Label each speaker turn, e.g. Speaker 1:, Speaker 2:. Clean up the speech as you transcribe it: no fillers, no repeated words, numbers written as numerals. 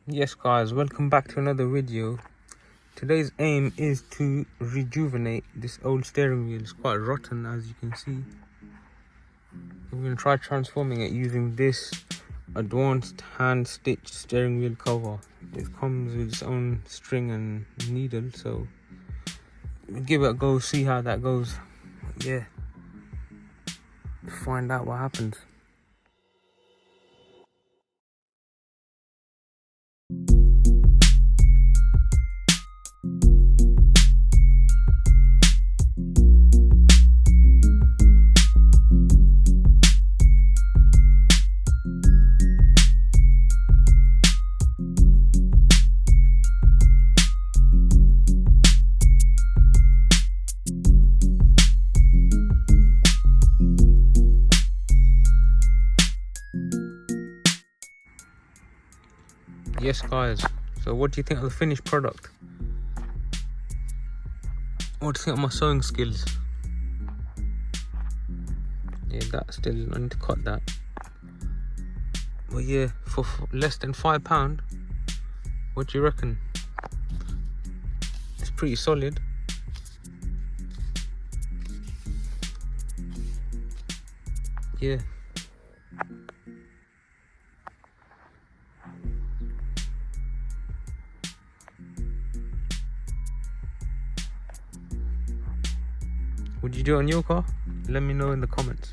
Speaker 1: Yes guys, welcome back to another video. Today's aim is to rejuvenate this old steering wheel. It's quite rotten, as you can see. We're going to try transforming it using this advanced hand stitched steering wheel cover. It comes with its own string and needle, so we'll give it a go, see how that goes. Yeah, find out what happens. Yes guys, so what do you think of the finished product? What do you think of my sewing skills? Yeah, that still, I need to cut that. But yeah, for less than £5, what do you reckon? It's pretty solid. Yeah. Would you do it on your car? Let me know in the comments.